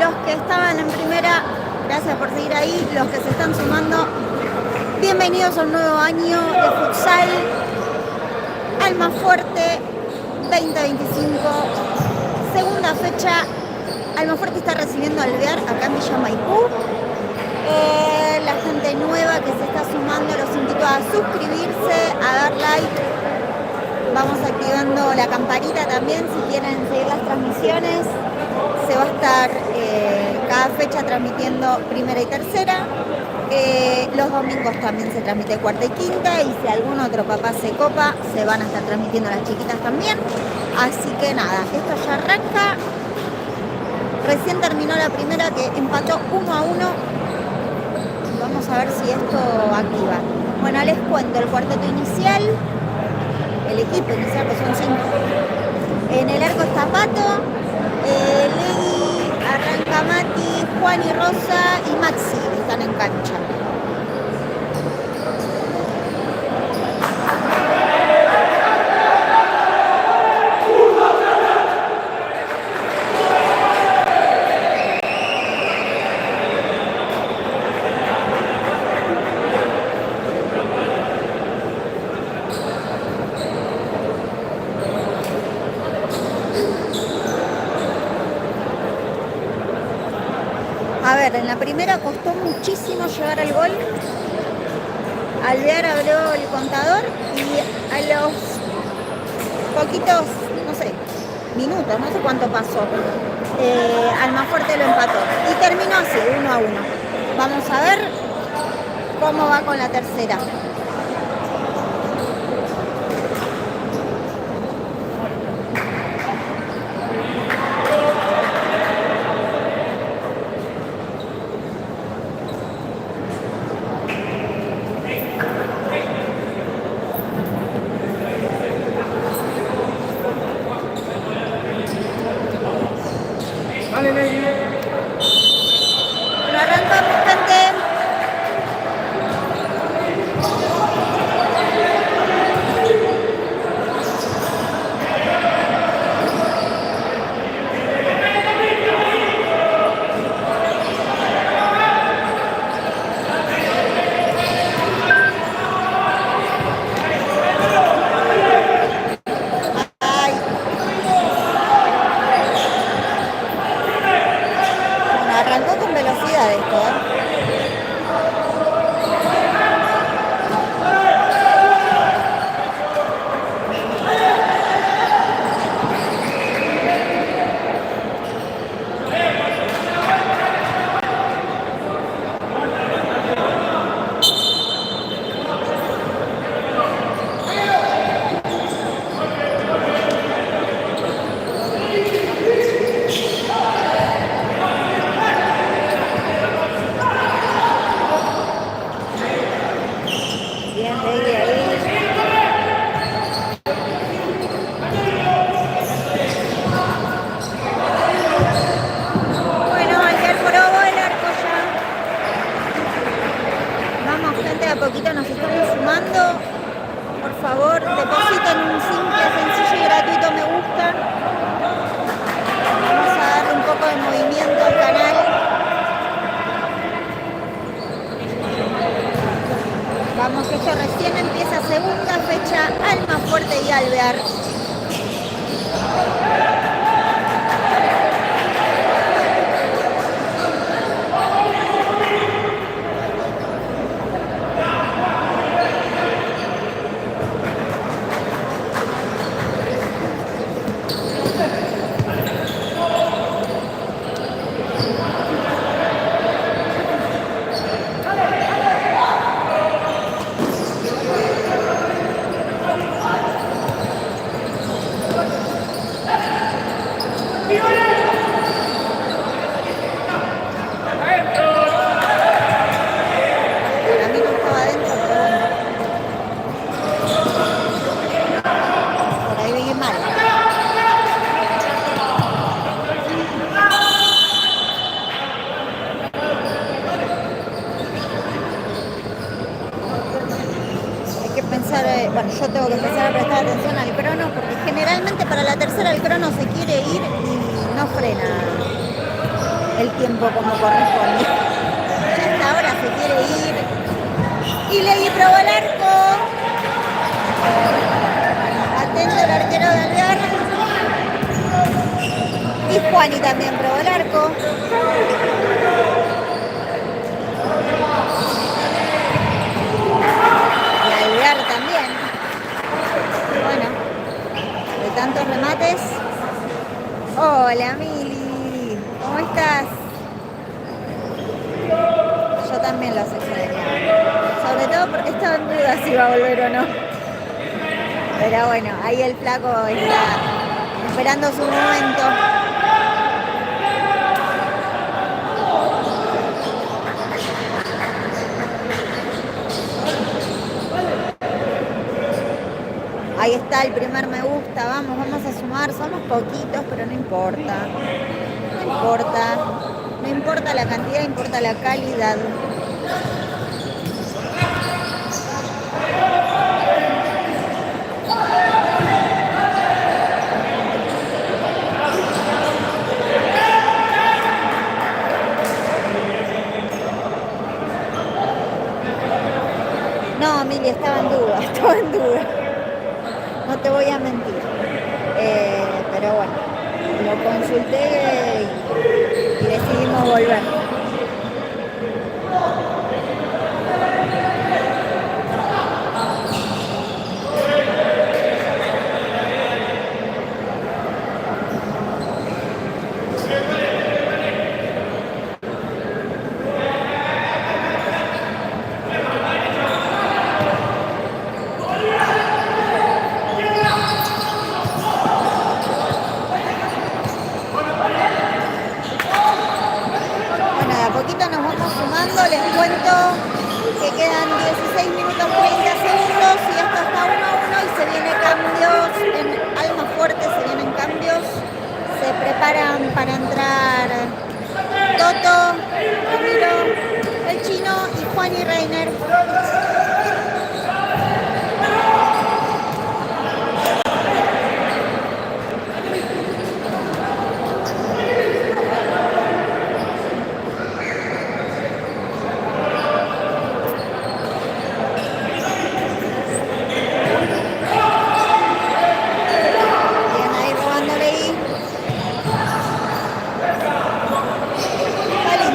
los que estaban en primera, gracias por seguir ahí. Los que se están sumando, bienvenidos a un nuevo año de futsal. Almafuerte 2025, segunda fecha. Almafuerte está recibiendo al Alvear acá en Villa Maipú. La gente nueva que se está sumando, los invito a suscribirse, a dar like. Vamos activando la campanita también si quieren seguir las transmisiones. Se va a estar cada fecha transmitiendo primera y tercera. Los domingos también se transmite cuarta y quinta. Y si algún otro papá se copa, se van a estar transmitiendo las chiquitas también. Así que nada, esto ya arranca. Recién terminó la primera que empató 1-1. Vamos a ver si esto activa. Bueno, les cuento el cuarteto inicial. El equipo inicial, que son 5. En el arco está Pato, Legui, arranca Mati, Juan y Rosa y Maxi están en cancha. A ver, en la primera costó muchísimo llegar al gol. Alvear abrió el contador y a los poquitos, no sé, minutos, no sé cuánto pasó, Almafuerte lo empató. Y terminó así, 1-1. Vamos a ver cómo va con la tercera. Lo arrancamos, gente. Arrancó con velocidad esto, Bien, Legui ahí. Bueno, Alvear probó el arco ya. Vamos, gente, a poquito nos estamos sumando. Por favor, depositen un simple, sencillo y gratuito me gusta. Vamos a darle un poco de movimiento al canal. Vamos, que esto recién empieza, segunda fecha, Almafuerte y Alvear. bueno, yo tengo que empezar a prestar atención al crono, porque generalmente para la tercera el crono se quiere ir y no frena el tiempo como corresponde. Ya hasta ahora se quiere ir. Y Legui probó el arco. Atento el arquero de Alvear. Y Juani también probó el arco. Y Alvear también. Bueno, de tantos remates. Hola Mili, ¿cómo estás? Yo también los extrañaba. Sobre todo porque estaba en duda si iba a volver o no. Pero bueno, ahí el flaco está esperando su momento. Ahí está el primer me gusta, vamos a sumar, somos poquitos, pero no importa. No importa, no importa la cantidad, importa la calidad. No, Mili, estaba en duda. No te voy a mentir. Pero bueno, lo consulté y decidimos volver. Les cuento que quedan 16 minutos 30 segundos y esto está 1-1 y se vienen cambios en Almafuerte, se vienen cambios, se preparan para entrar Toto, Ramiro, el Chino y Juan y Reiner.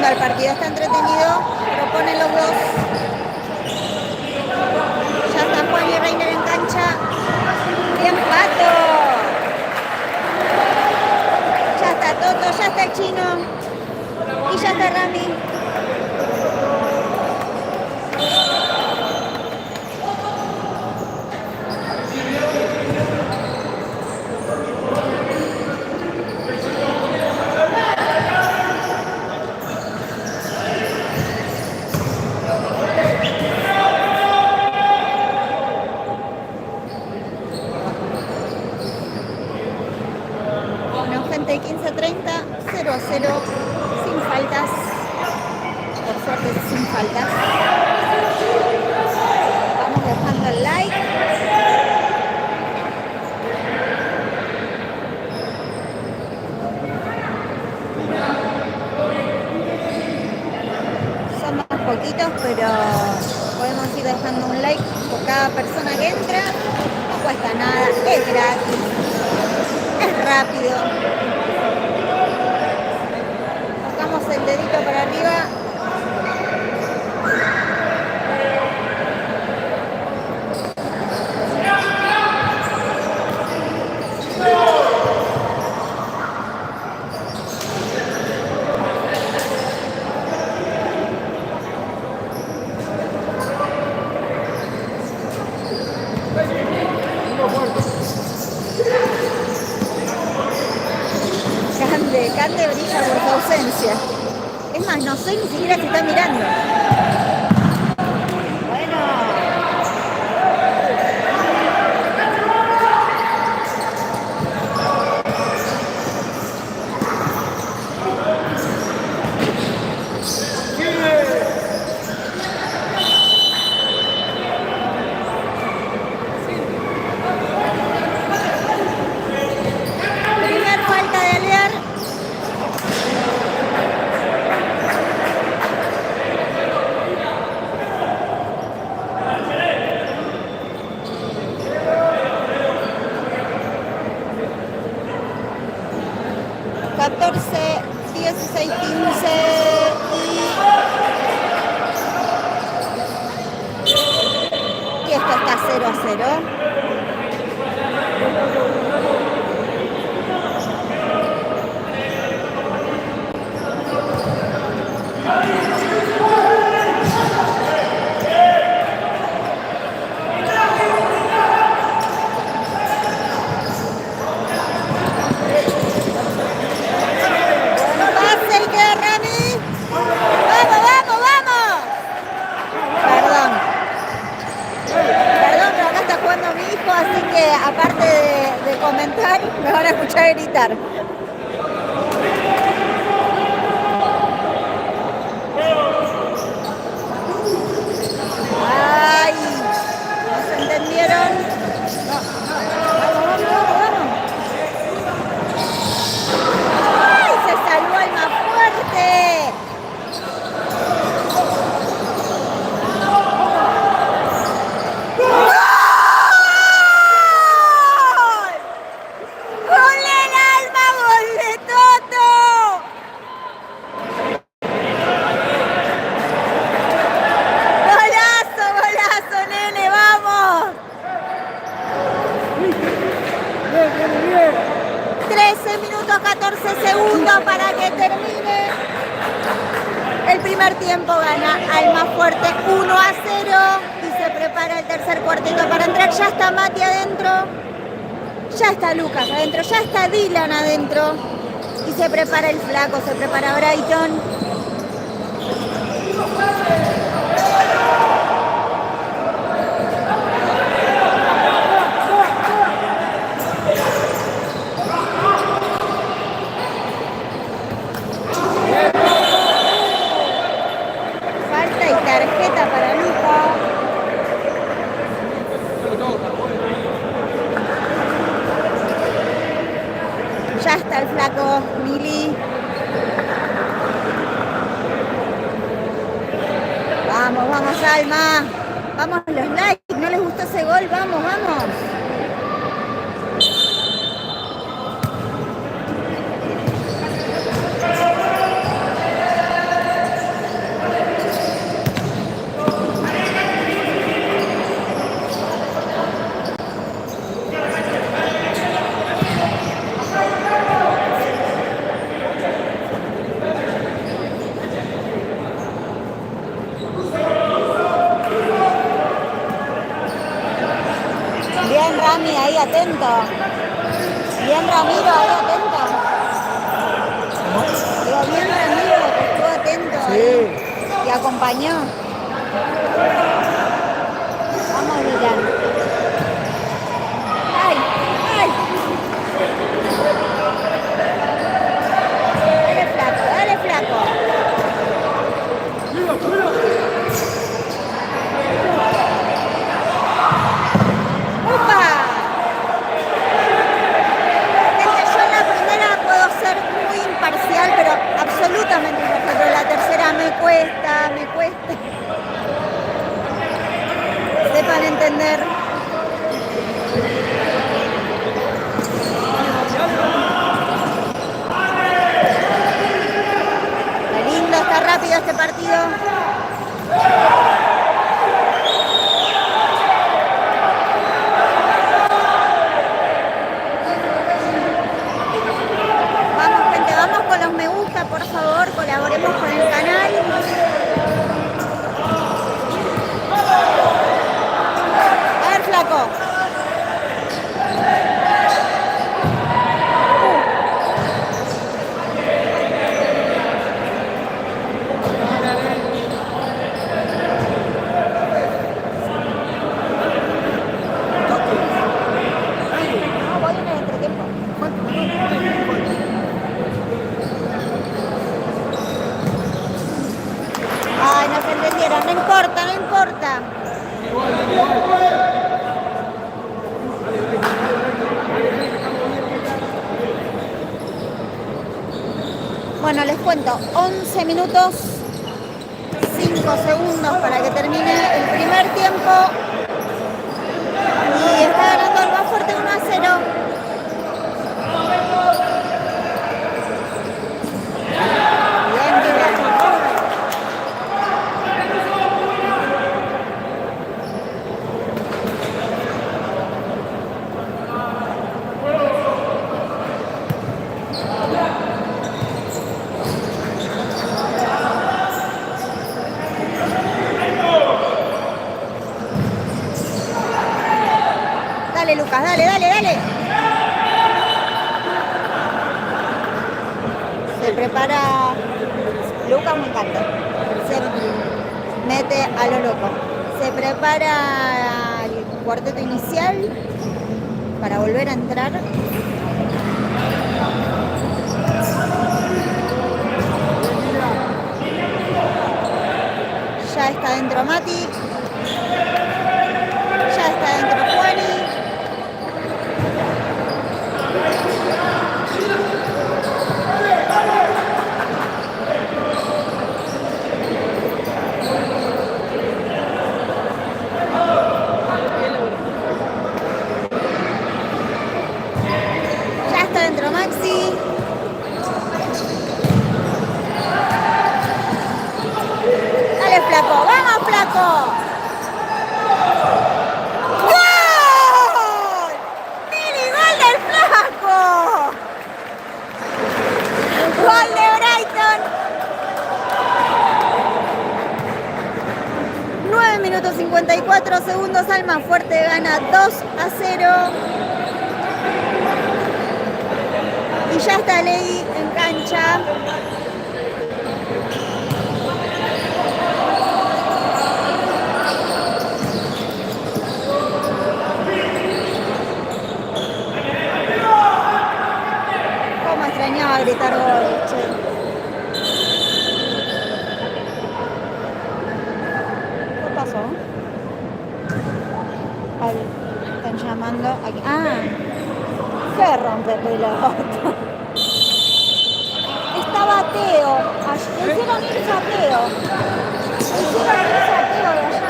El partido está entretenido, proponen los dos. Ya está Juan y Reiner en cancha. Bien Pato. Ya está Toto, ya está el Chino. Y ya está Rami. De 15-30, 0-0, sin faltas, por suerte sin faltas. Vamos dejando el like. Somos poquitos, pero podemos ir dejando un like por cada persona que entra. No cuesta nada, es gratis, es rápido. El dedito para arriba. Cande brilla por su ausencia. Es más, no sé ni siquiera si está mirando. Bueno. Primer falta de Alvear. 16-15 y esto está 0-0. Así que aparte de comentar, me van a escuchar gritar. ¡Ay! ¿No se entendieron? No. Vamos. ¡Ay! Se salvó el más fuerte. Para que termine el primer tiempo, gana al más fuerte 1-0 y se prepara el tercer cuartito para entrar. Ya está Mati adentro, ya está Lucas adentro, ya está Dylan adentro y se prepara el flaco, se prepara Brighton. Tarjeta para Luca. Ya está el flaco Mili. Vamos, Alma. Vamos los likes. ¿No les gustó ese gol? Vamos. Bien Rami ahí atento. Bien Ramiro ahí atento. Digo, bien Ramiro que estuvo atento ahí y acompañó. Vamos Dylan. ¡Ay! Dale flaco. Pero absolutamente imparcial, pero la tercera me cuesta. Sepan entender. Qué lindo, está rápido este partido. Con los me gusta, por favor, colaboremos con el canal. A ver, flaco. Voy en el entretiempo. Ay, no se entendieron, no importa. Bueno, les cuento, 11 minutos, 5 segundos para que termine el primer tiempo. Y está ganando el más fuerte 1-0. Lucas me encanta. Se mete a lo loco. Se prepara el cuarteto inicial para volver a entrar. Ya está dentro Mati. Ya está dentro Juani. Ya está dentro Maxi. Dale, flaco. ¡Vamos, flaco! Gol de Brighton. 9 minutos 54 segundos. Almafuerte gana 2-0. Y ya está Ley en cancha. Extrañaba gritar gol, che. ¿Qué pasó? Ay, están llamando aquí. Ah, qué rompe pelota. Estaba Teo. Le hicieron hincha a Teo. Le hicieron hincha a Teo de allá.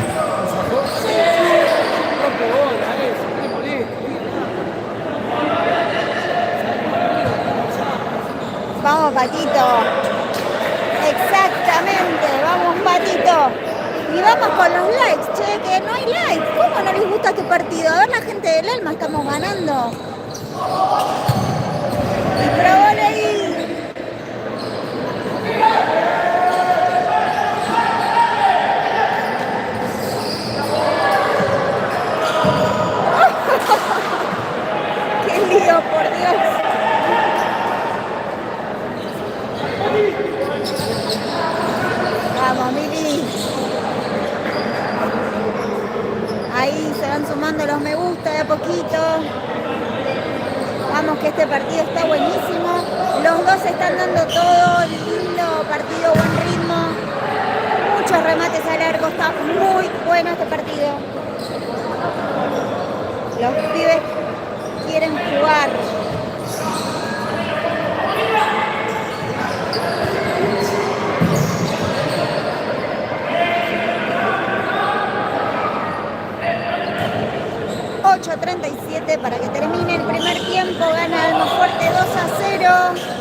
Vamos, Patito. Exactamente, vamos, Patito. Y vamos con los likes, che, que no hay likes. ¿Cómo no les gusta este partido? A ver, la gente del alma, estamos ganando. Y probó Ley. Qué lío, por Dios. Vamos, Mili. Ahí se van sumando los me gusta de a poquito. Vamos, que este partido está buenísimo. Los dos están dando todo. Lindo partido, buen ritmo. Muchos remates a largo. Está muy bueno este partido. Los pibes quieren jugar. .37 para que termine el primer tiempo. Gana Almafuerte 2-0.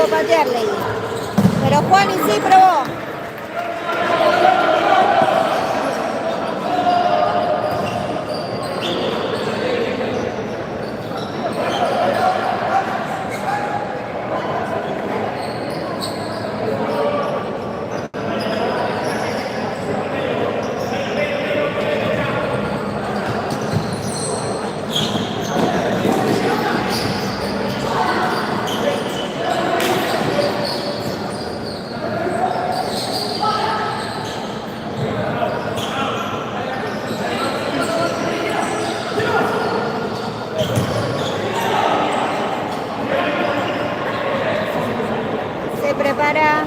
patearle. Pero Juan y sí probó. para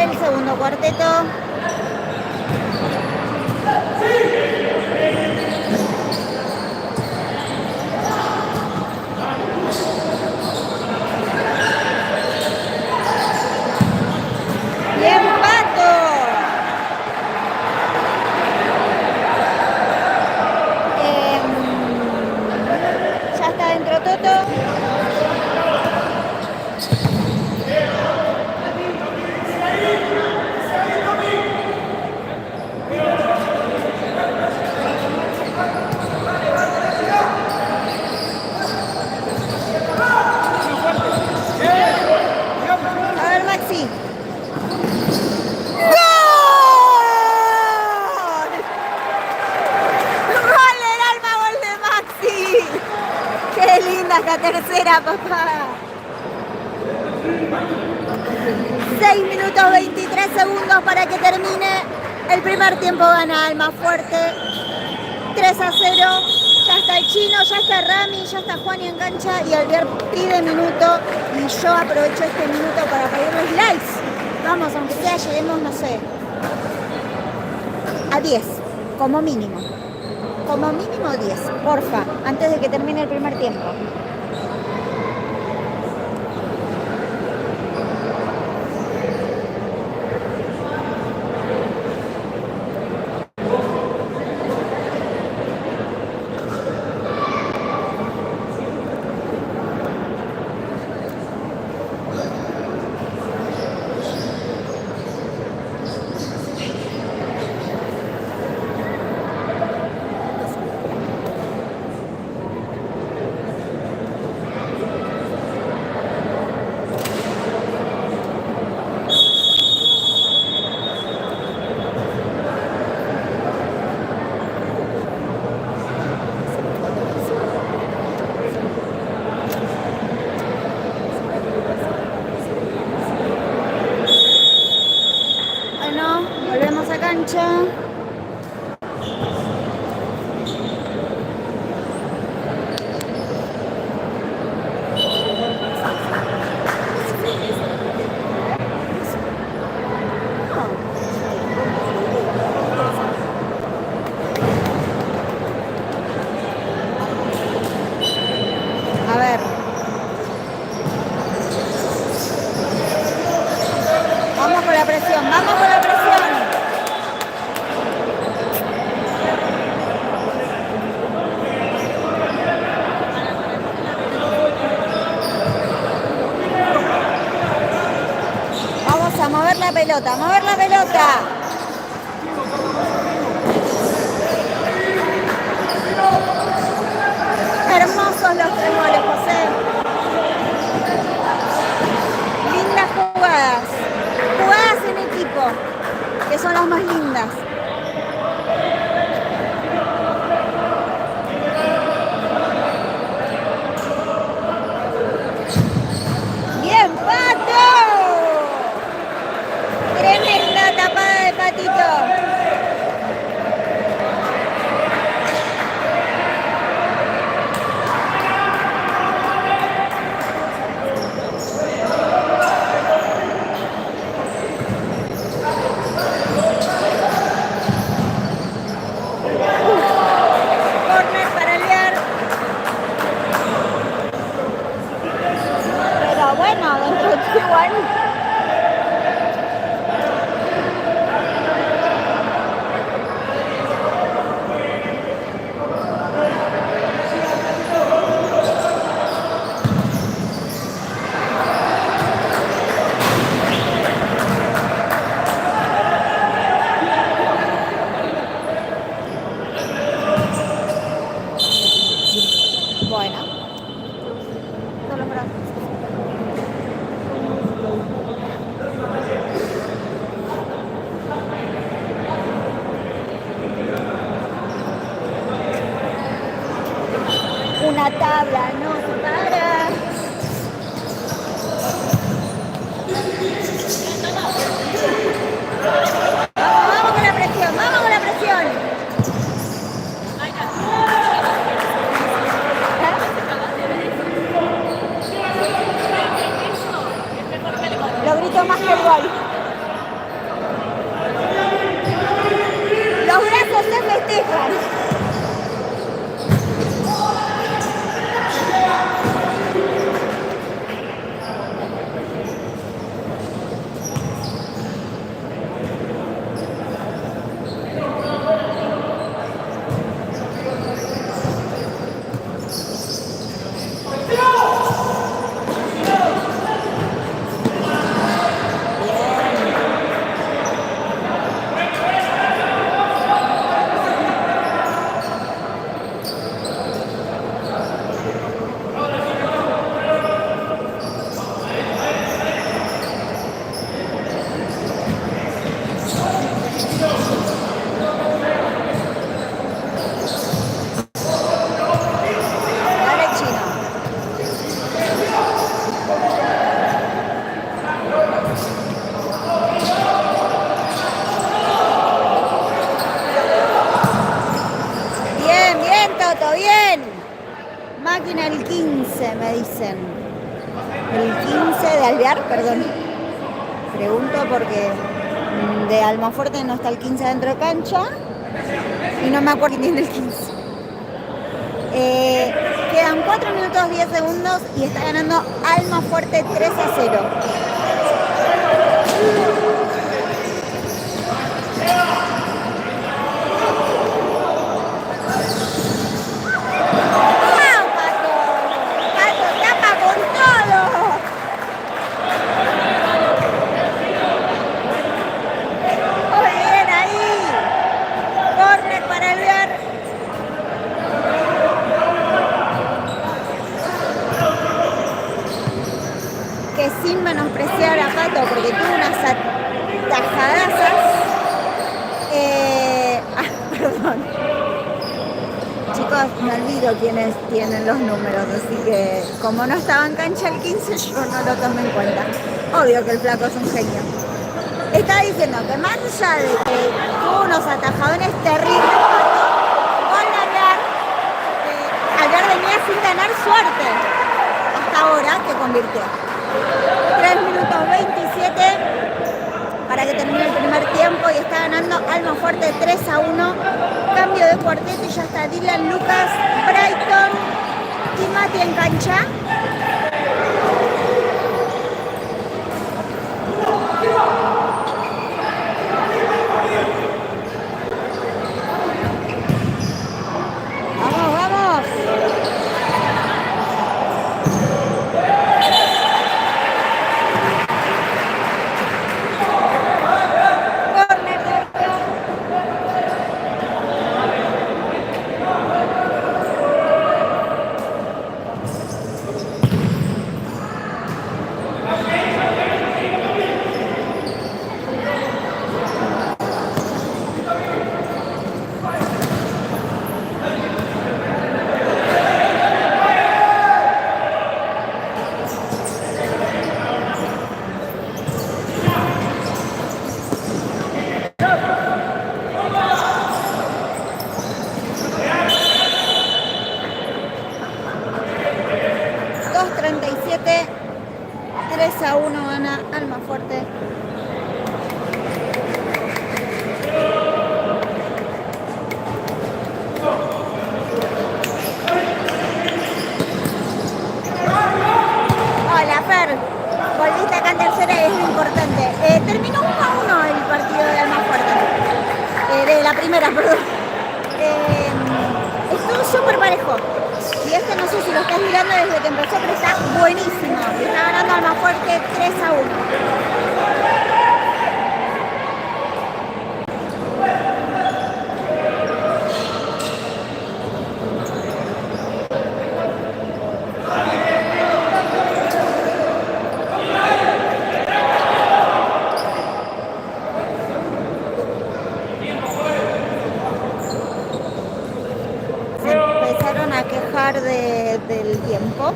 el segundo cuarteto. Bien, Pato. Ya está dentro Toto. A ver, Maxi. ¡Gol! ¡Gol del alma, gol de Maxi! ¡Qué linda esta tercera, papá! 6 minutos 23 segundos para que termine el primer tiempo. Gana Alma Fuerte 3-0. Ya está el Chino, ya está Rami, ya está Juani en cancha y Alvear pide minuto y yo aprovecho este minuto para pedirles likes. Vamos, aunque sea, lleguemos, no sé, a 10, como mínimo. Como mínimo 10, porfa, antes de que termine el primer tiempo. Volvemos a cancha. A ver. Vamos con la presión, vamos con la presión. Vamos a mover la pelota, mover la pelota. Hermosos los 3 goles, José. Lindas jugadas. Jugadas en equipo, que son las más lindas. ¡Bien, Pato! Tremenda tapada de Patito. Bueno, dentro de igual. Bueno. Todos los brazos. Una tabla no se para. Vamos con la presión, vamos con la presión. ¿Eh? gustó más que el gol. Los brazos se festejan. Bien. Máquina el 15, me dicen. El 15 de Alvear, perdón. Pregunto porque de Almafuerte no está el 15 dentro de cancha. Y no me acuerdo quién tiene el 15. Quedan 4 minutos 10 segundos y está ganando Almafuerte 3-0. Sin menospreciar a Pato porque tuvo unas atajadazas. Perdón. Chicos, me olvido quiénes tienen los números, así que como no estaba en cancha el 15, yo no lo tomé en cuenta. Obvio que el flaco es un genio. Estaba diciendo que más allá de que tuvo unos atajadones terribles, Pato, con Alvear venía sin ganar suerte hasta ahora que convirtió. 3 minutos 27 para que termine el primer tiempo y está ganando Almafuerte 3-1. Cambio de cuarteto y ya está Dylan, Lucas, Brighton y Mati en cancha. Vamos, vamos. Almafuerte. Hola Fer, volviste acá en tercera y es lo importante. Terminó 1-1 el partido de Almafuerte, de la primera, perdón. Estuvo súper parejo. Y este no sé si lo estás mirando desde que empezó, pero está buenísimo. Está ganando Almafuerte 3-1. Del tiempo.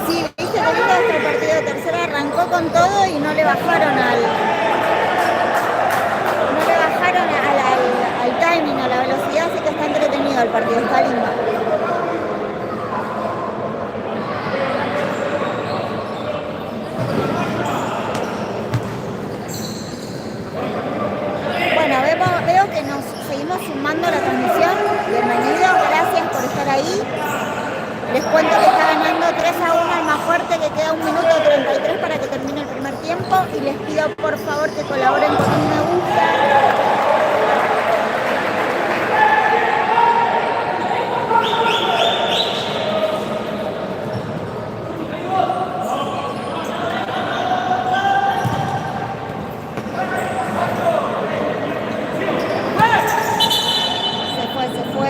Sí, viste que el partido de tercera arrancó con todo y no le bajaron al timing, a la velocidad, así que está entretenido el partido, está lindo. queda 1 minuto 33 para que termine el primer tiempo y les pido por favor que colaboren con un me gusta. Se fue.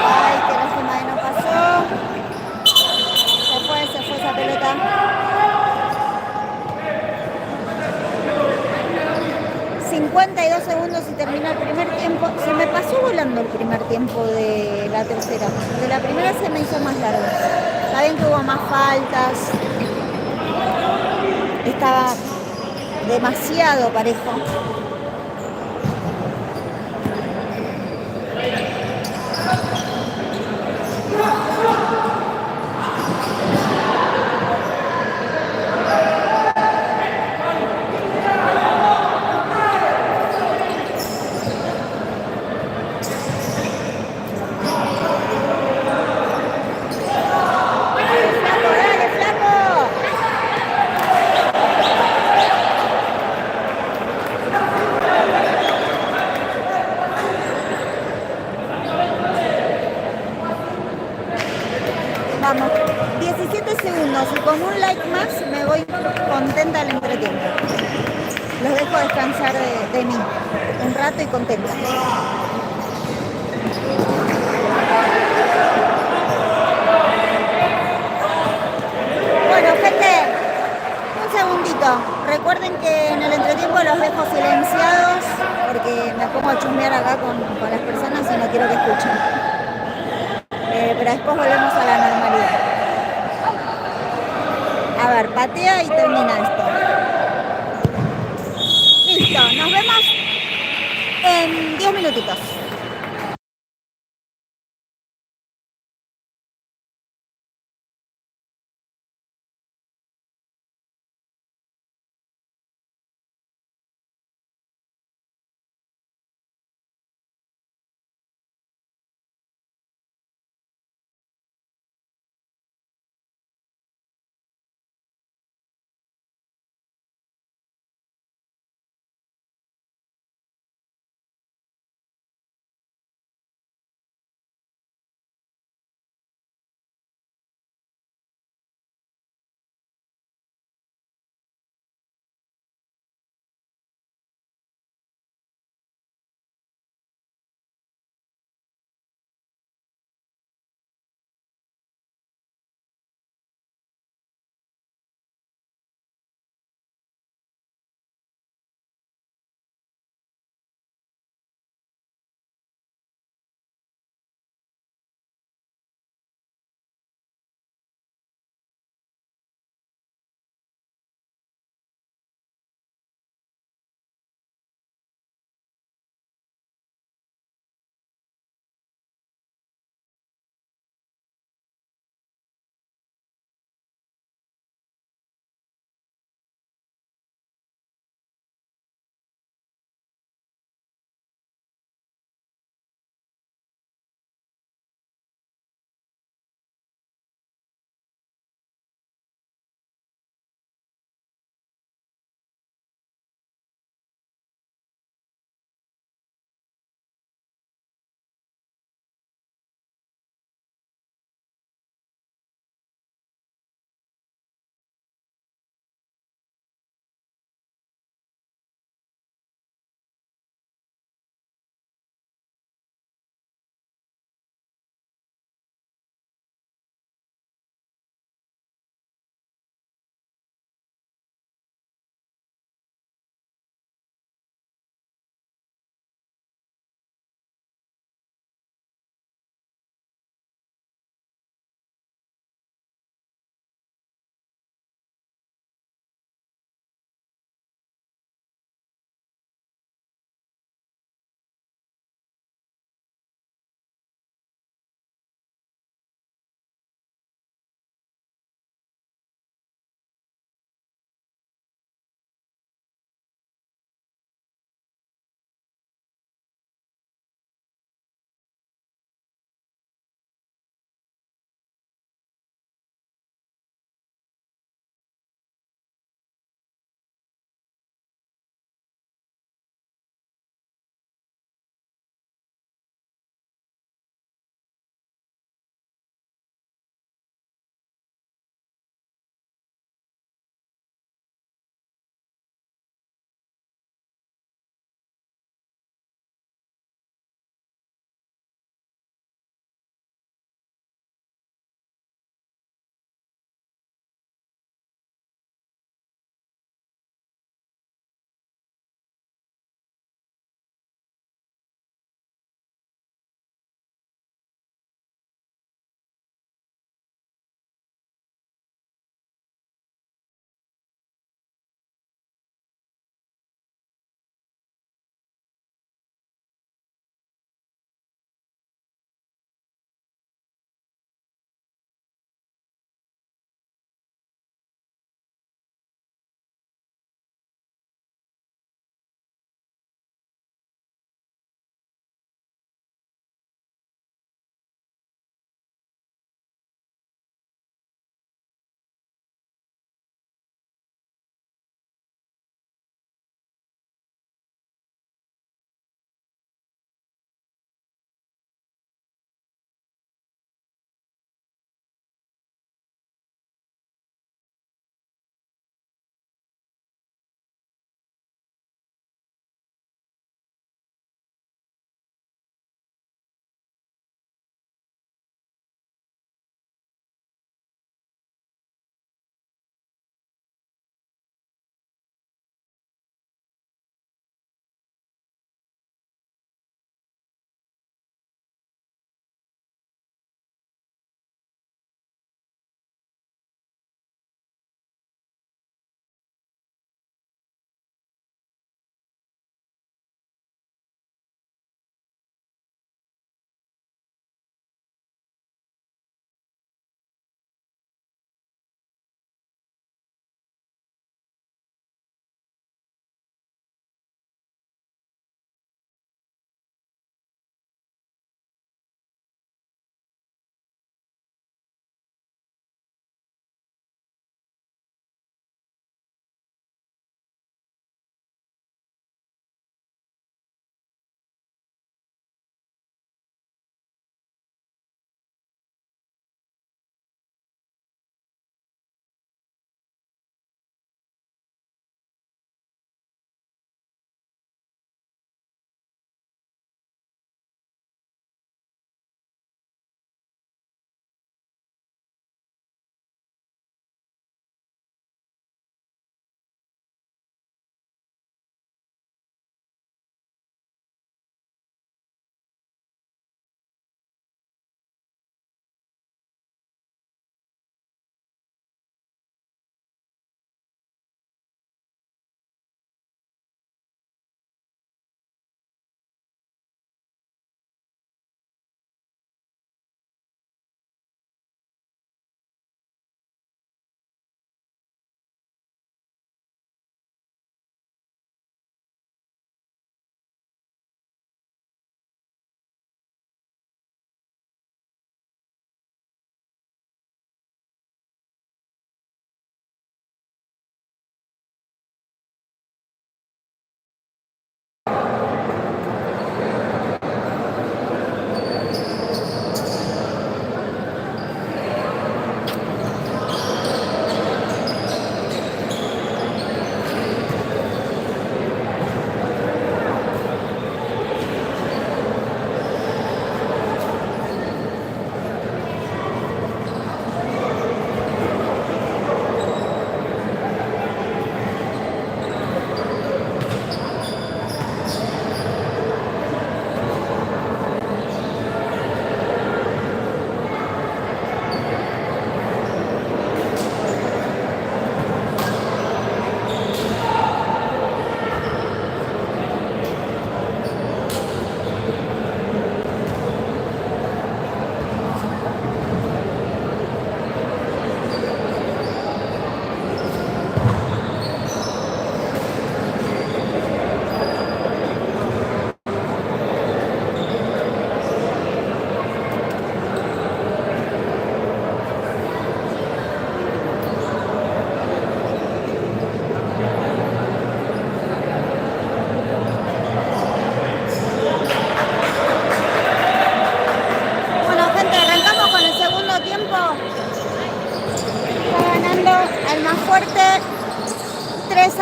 Ay, qué lástima que no pasó. Se fue esa pelota. 52 segundos y termina el primer tiempo. Se me pasó volando el primer tiempo de la tercera. De la primera se me hizo más largo. Saben que hubo más faltas. Estaba demasiado parejo. Dale, flaco. Vamos, 17 segundos y con un like más me voy contenta al entretiempo. Los dejo descansar de mí un rato y contenta. Bueno, gente, un segundito. Recuerden que en el entretiempo los dejo silenciados porque me pongo a chusmear acá con las personas y no quiero que escuchen. Pero después volvemos a la normalidad. A ver, patea y termina esto. Listo, nos vemos en 10 minutitos.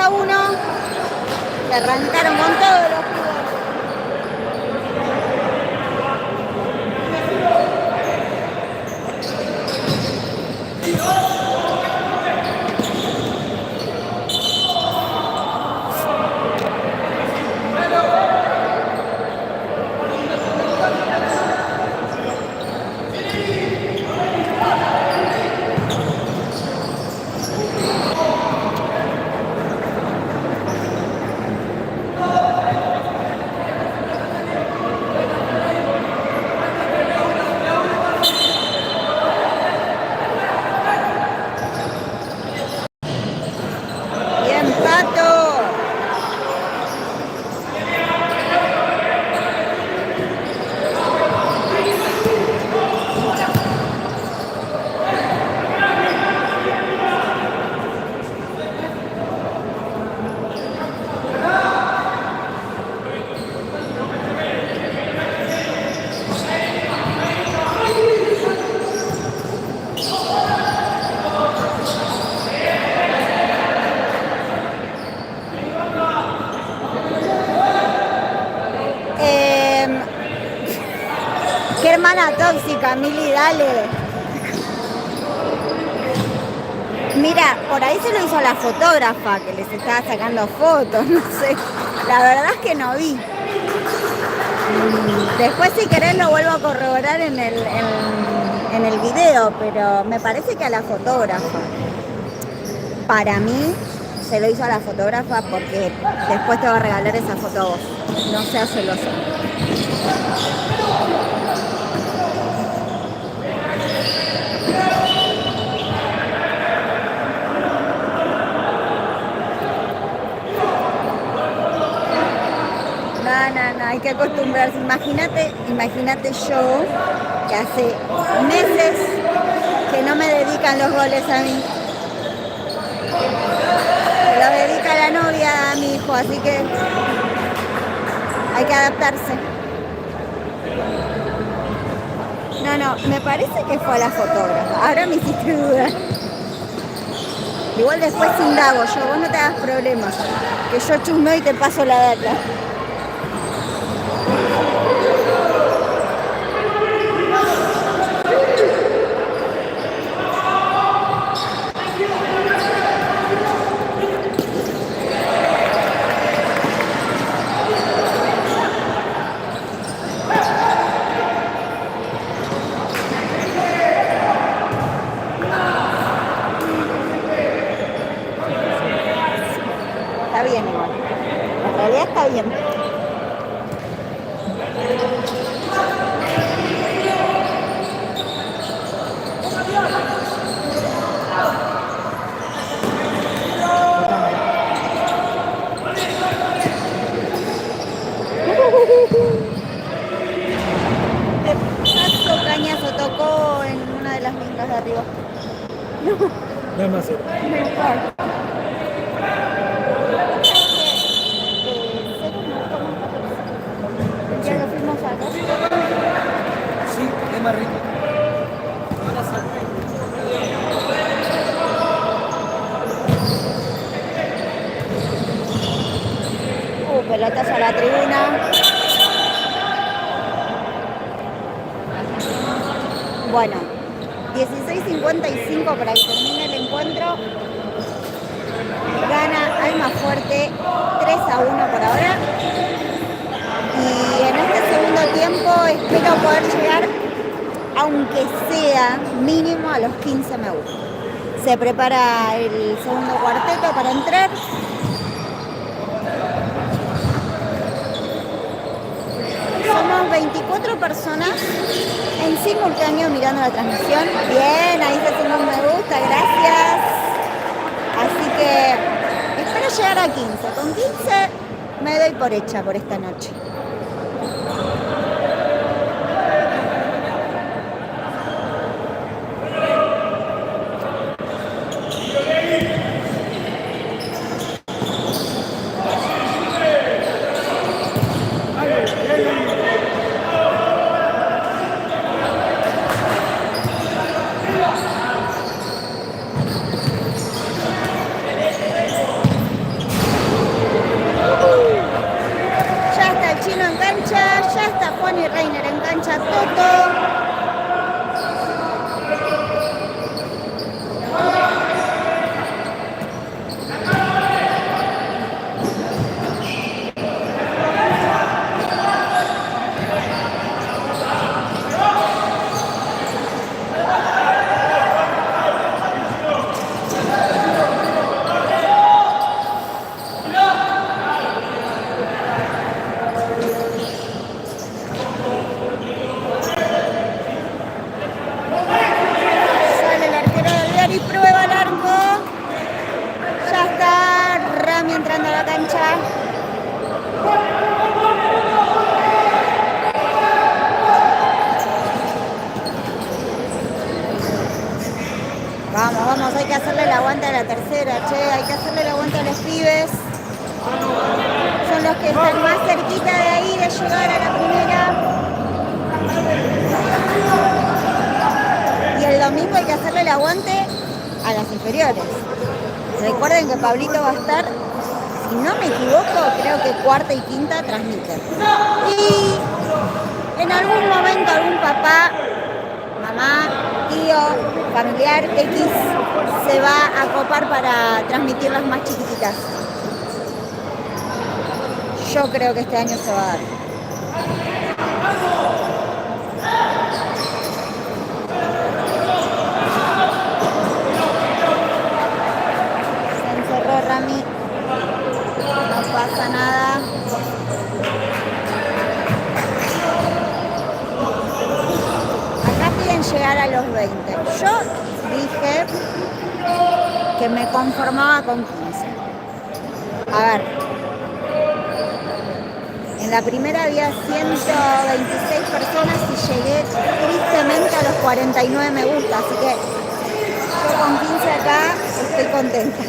2-1. Que arrancaron con todos los pibes. Bien, Pato. Qué hermana tóxica, Mili, dale. Mira, por ahí se lo hizo la fotógrafa que les estaba sacando fotos, no sé. La verdad es que no vi. Después si querés lo vuelvo a corroborar en el video, pero me parece que a la fotógrafa. Para mí se lo hizo a la fotógrafa porque después te va a regalar esa foto a vos. No seas celoso. No, hay que acostumbrarse. Imagínate yo, que hace meses que no me dedican los goles a mí. Se los dedica la novia a mi hijo, así que hay que adaptarse. No, me parece que fue a la fotógrafa. Ahora me hiciste dudar. Igual después indago yo, vos no te hagas problemas. Que yo chusmeo y te paso la data. Está bien igual. En realidad está bien. Paso cañazo tocó en una de las fincas de arriba. No más. Ya lo fuimos acá. Sí, es más rico. Pelotas a la tribuna. Bueno, 16:55 para que termine el encuentro. Gana Almafuerte 3-1 por ahora. Y en este segundo tiempo espero poder llegar, aunque sea mínimo, a los 15 me gusta. Se prepara el segundo cuarteto para entrar. Somos 24 personas en simultáneo mirando la transmisión. Bien, ahí se haciendo un me gusta, gracias. Así que espero llegar a 15. Con 15 me doy por hecha por esta noche. Ya está Juan y Reiner en cancha Toto. Sale el arquero del Alvear y prueba el arco. Ya está Rami entrando a la cancha. Vamos, vamos, hay que hacerle el aguante a la tercera, che, hay que hacerle el aguante a los pibes. Son los que están más cerquita de ahí de llegar a la primera. Y el domingo hay que hacerle el aguante a las inferiores. Recuerden que Pablito va a estar, si no me equivoco, creo que cuarta y quinta transmiten. Y en algún momento algún papá, mamá, tío, familiar X se va a copar para transmitir las más chiquititas. Yo creo que este año se va a dar. Se encerró Rami. No pasa nada. Acá piden llegar a los 20. Yo dije que me conformaba con 15. A ver, en la primera había 126 personas y llegué tristemente a los 49 me gusta, así que yo con 15 acá estoy contenta.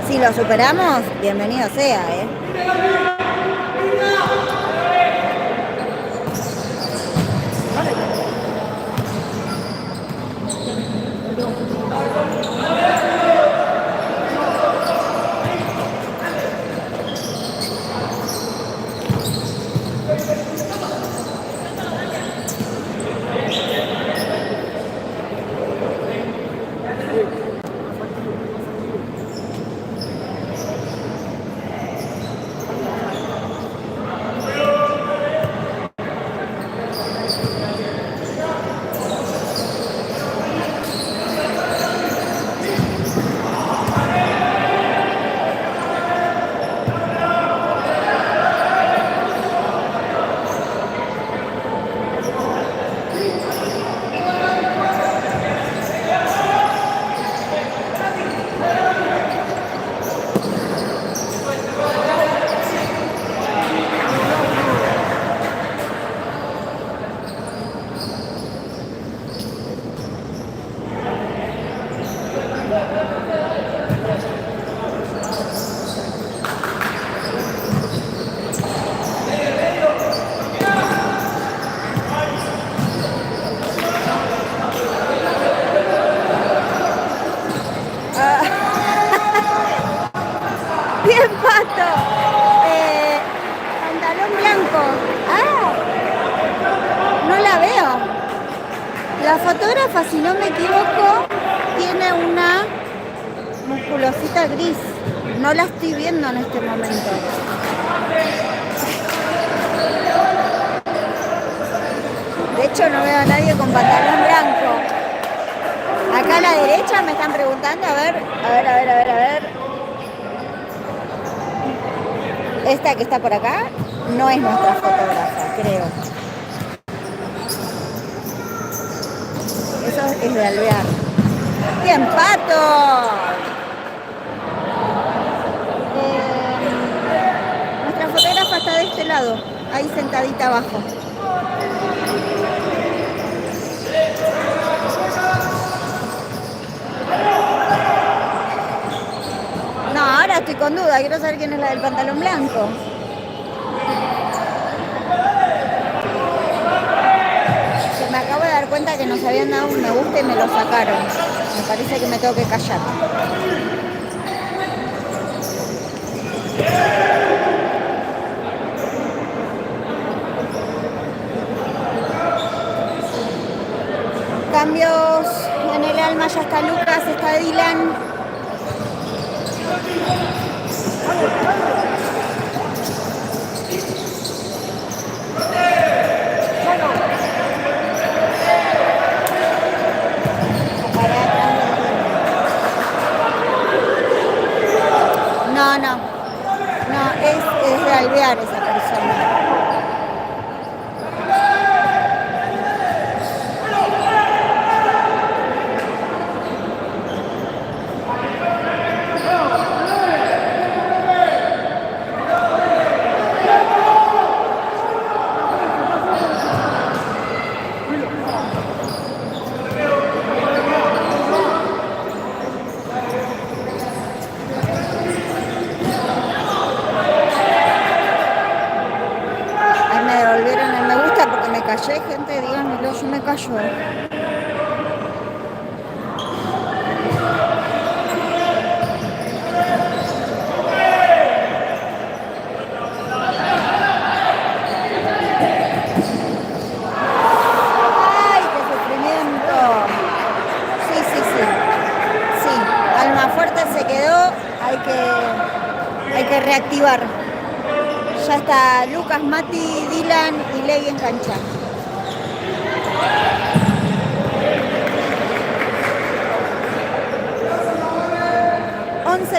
Si lo superamos, bienvenido sea, ¿eh? Bien, Pato. Pantalón blanco. Ah, no la veo. La fotógrafa, si no me equivoco, tiene una musculosita gris. No la estoy viendo en este momento. De hecho, no veo a nadie con pantalón blanco. Acá a la derecha me están preguntando, a ver. Esta que está por acá no es nuestra fotógrafa, creo. Eso es de Alvear. ¡Bien, Pato! Nuestra fotógrafa está de este lado, ahí sentadita abajo. No, ahora estoy con duda, quiero saber quién es la del pantalón blanco. cuenta que nos habían dado un me gusta y me lo sacaron. Me parece que me tengo que callar. Cambios en el alma, ya está Lucas, está Dylan. No, es de alvear esa persona. Callé, gente, díganmelo, yo me callo. ¡Ay, qué sufrimiento! Sí, Almafuerte se quedó, hay que reactivar. Ya está Lucas, Mati, Dylan y Ley en cancha.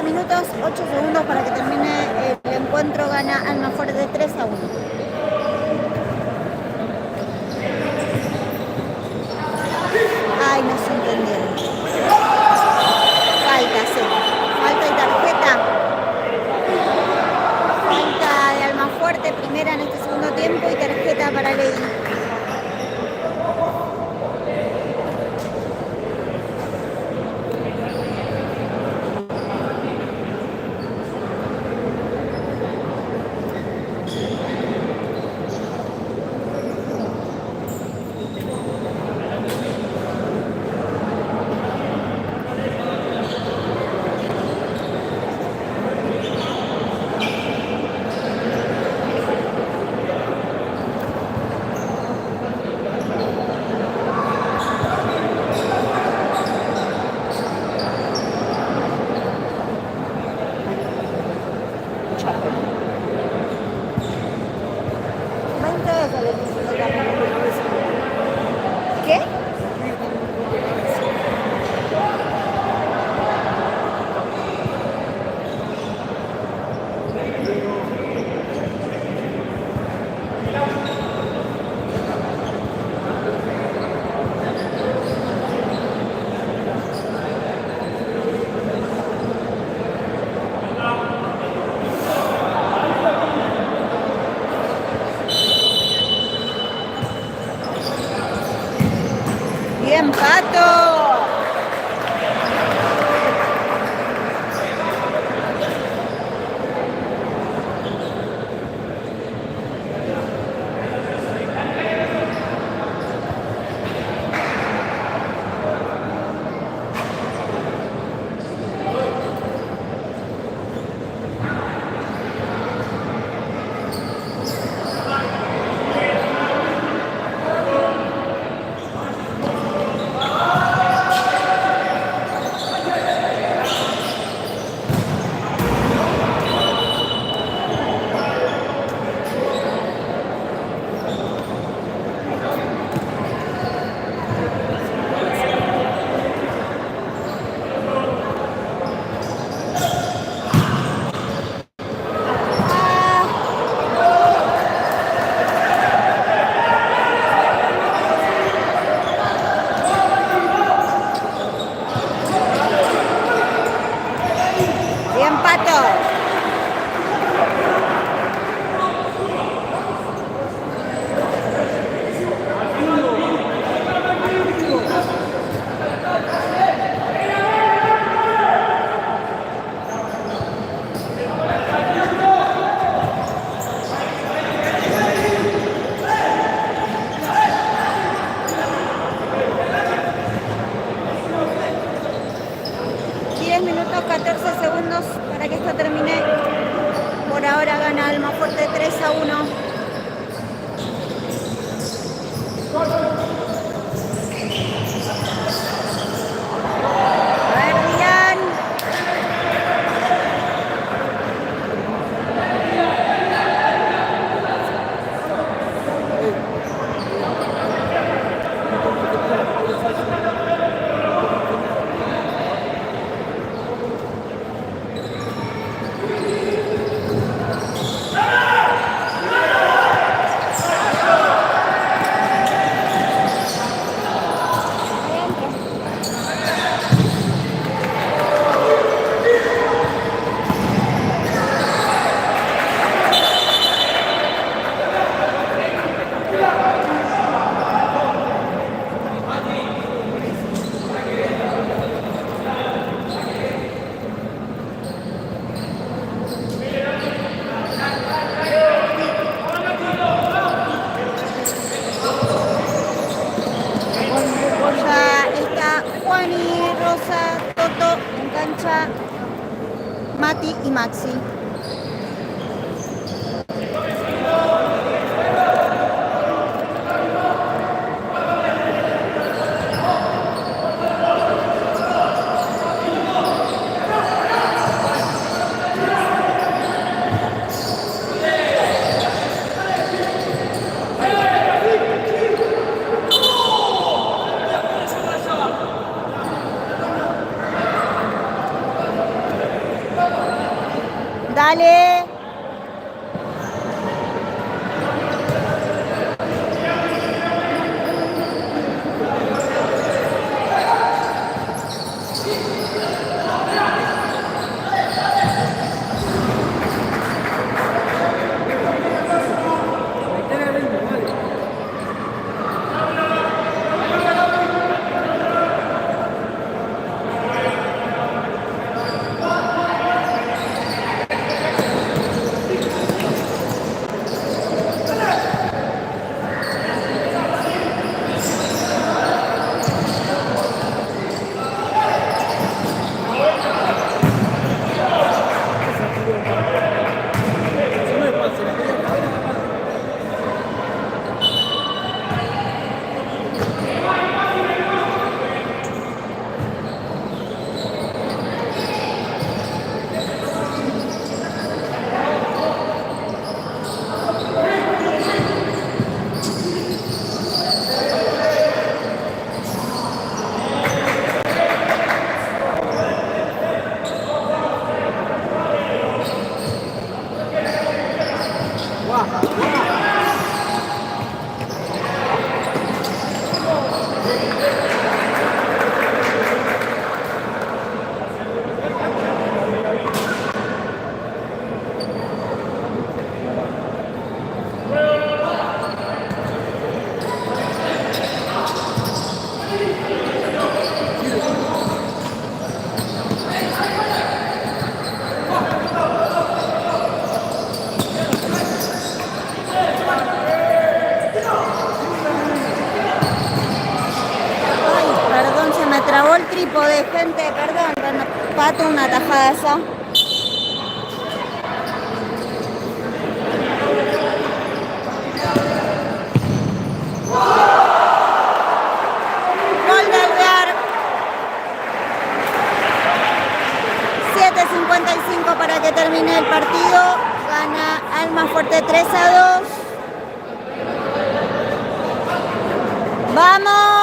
Minutos, 8 segundos para que termine el encuentro. Gana Almafuerte 3-1. Ay, no se entendieron. Falta, sí. Falta y tarjeta. Falta de Almafuerte, primera en este segundo tiempo, y tarjeta para Ley. ¿Qué? Bien, Pato. derecha, Mati y Maxi. Dale. Trabó el trípode, gente, perdón, pato una tajada esa. Gol de Alvear. 7:55 para que termine el partido. Gana Almafuerte 3-2. ¡Vamos!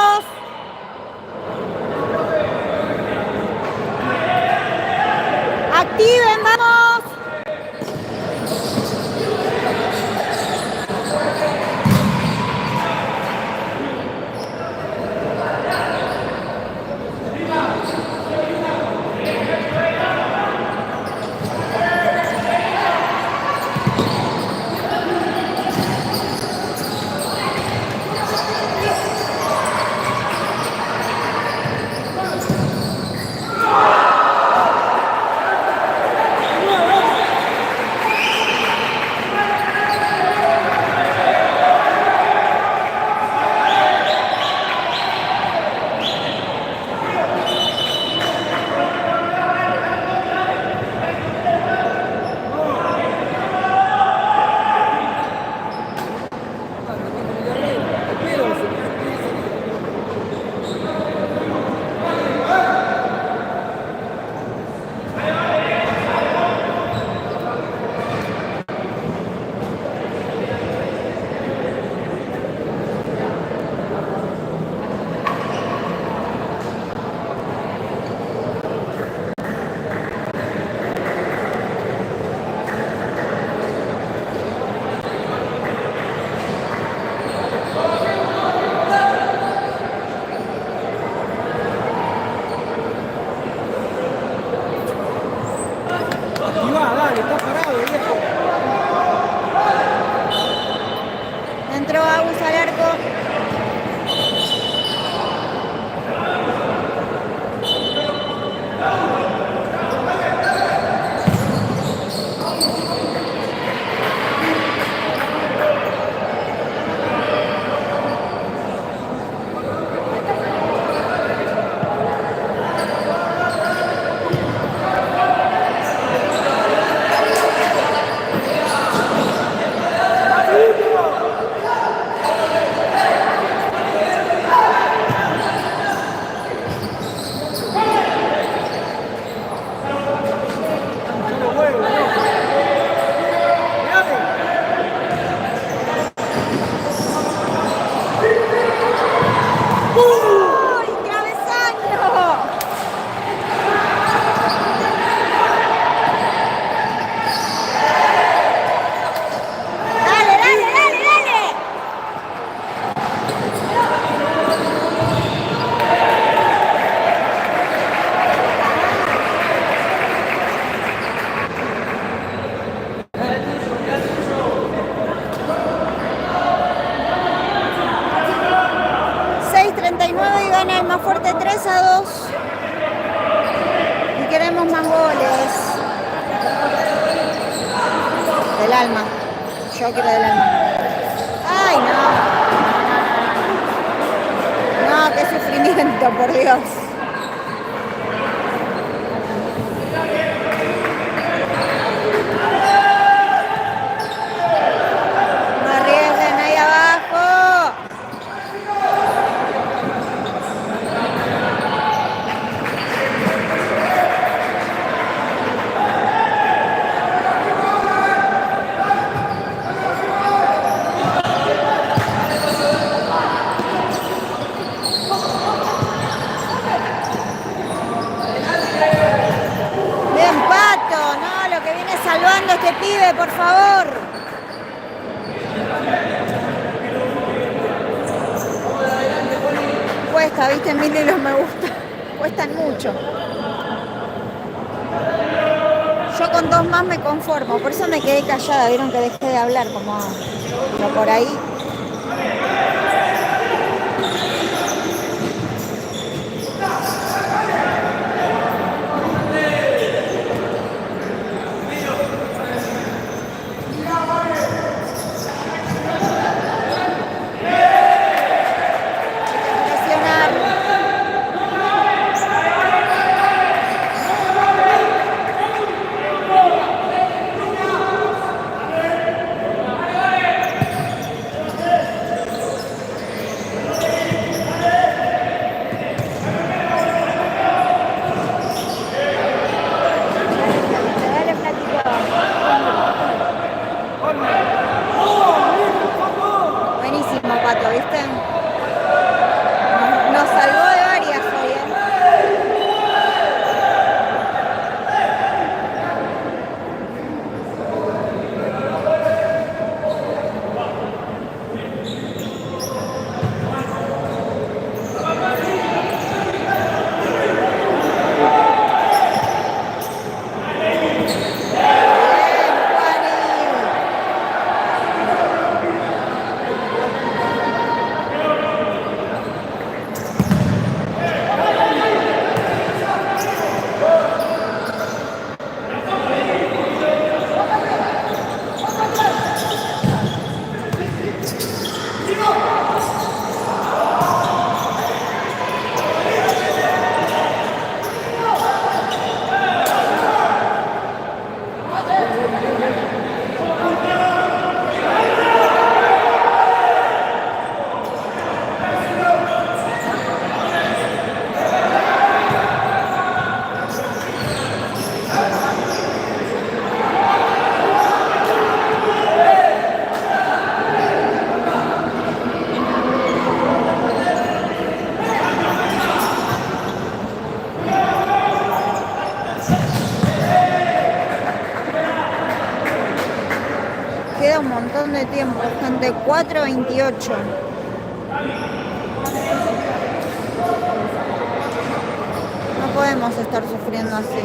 Acá ¡Uy, travesaño! ¡Dale, dale, dale, dale! Y gana el más fuerte 3-2 y queremos más goles del alma. Yo quiero del alma. Ay, no, no, qué sufrimiento, por Dios. No arriesguen ahí abajo. Salvando a este pibe, por favor. Cuesta, viste, mil y los me gusta. Cuestan mucho. Yo con 2 más me conformo, por eso me quedé callada. Vieron que dejé de hablar como por ahí. Queda un montón de tiempo, gente. 4:28. No podemos estar sufriendo así.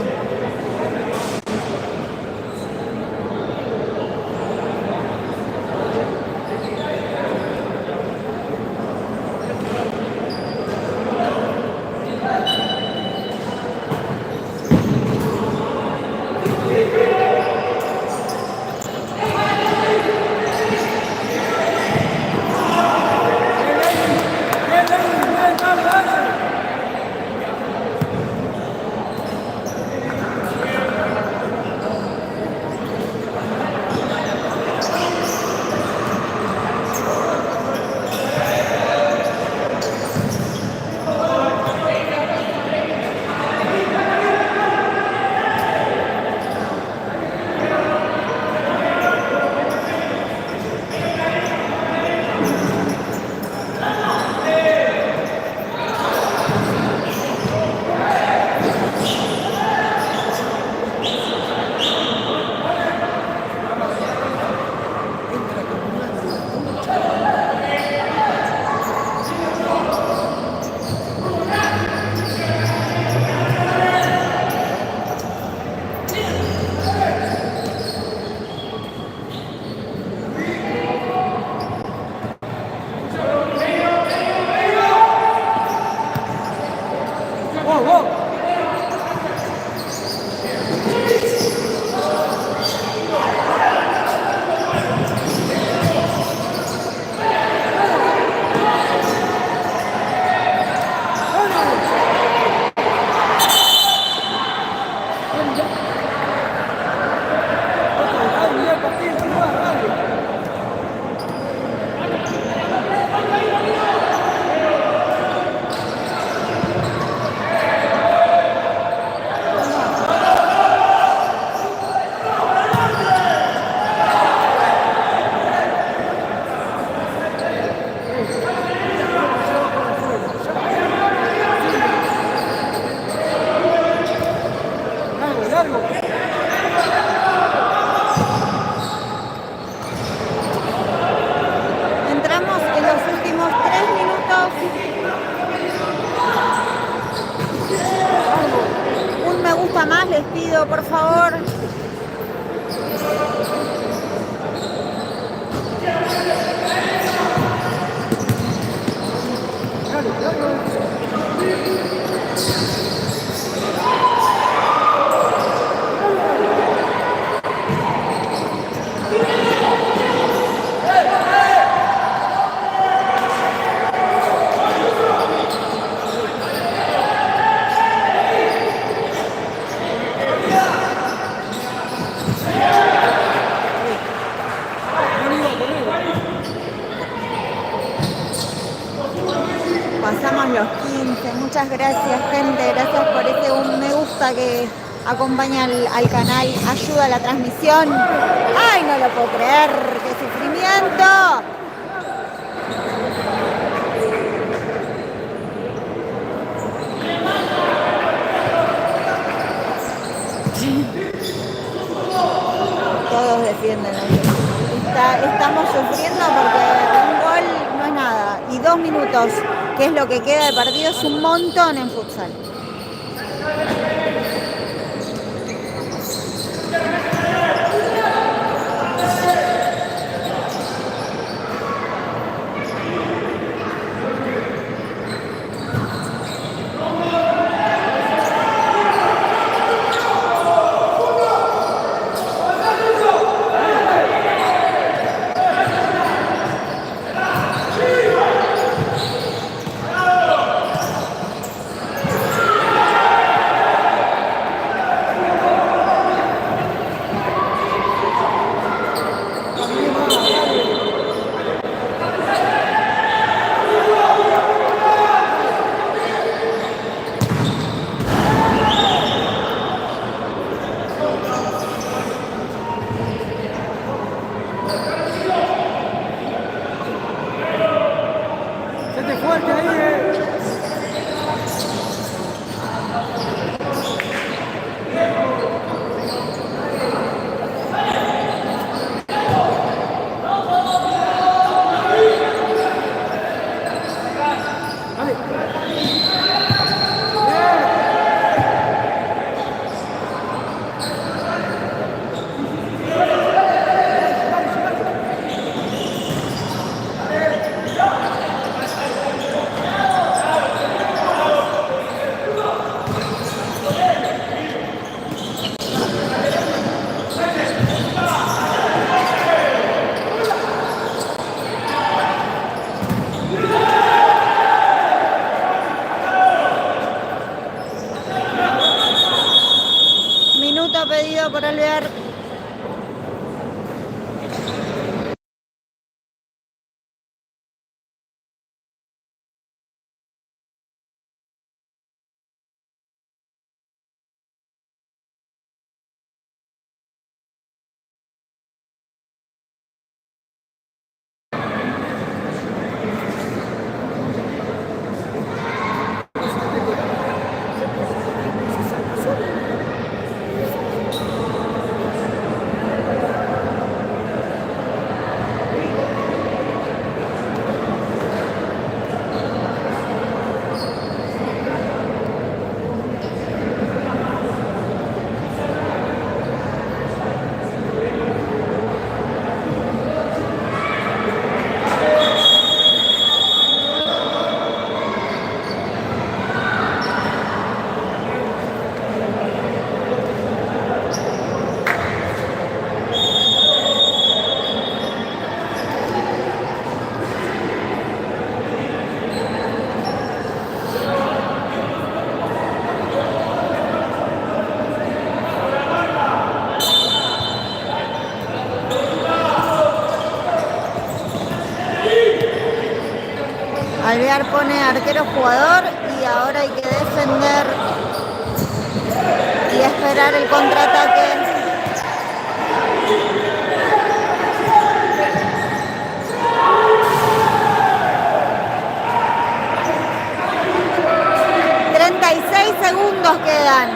rápido, por favor. Pasamos los 15. Muchas gracias, gente. Gracias por ese un me gusta que acompaña al canal, ayuda a la transmisión. ¡Ay, no lo puedo creer! ¡Qué sufrimiento! Todos defienden a Dios. Estamos sufriendo porque un gol no es nada. Y 2 minutos, que es lo que queda de partido, es un montón en futsal. Pedido por Alvear. Alvear pone arquero jugador y ahora hay que defender y esperar el contraataque. Segundos quedan.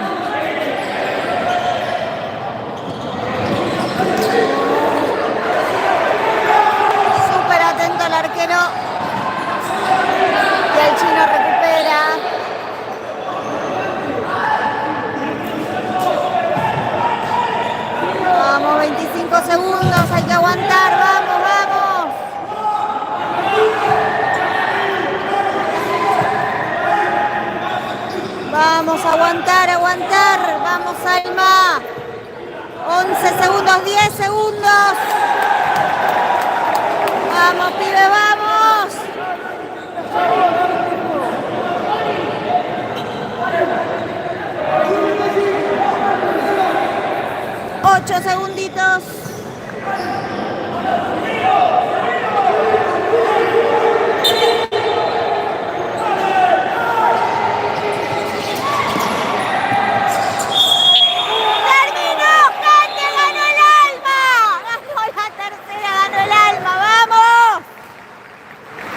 Súper atento el arquero. Y el chino recupera. segundos, hay que aguantar, vamos, vamos. Vamos a aguantar, aguantar. Vamos, Alma. 11 segundos, 10 segundos. Vamos, pibe, vamos. 8 segunditos.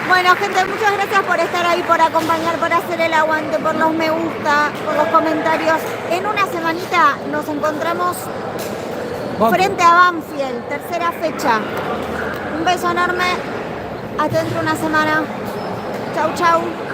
Bueno, gente, muchas gracias por estar ahí, por acompañar, por hacer el aguante, por los me gusta, por los comentarios. En una semanita nos encontramos frente a Banfield, tercera fecha. Un beso enorme. Hasta dentro de una semana. Chau, chau.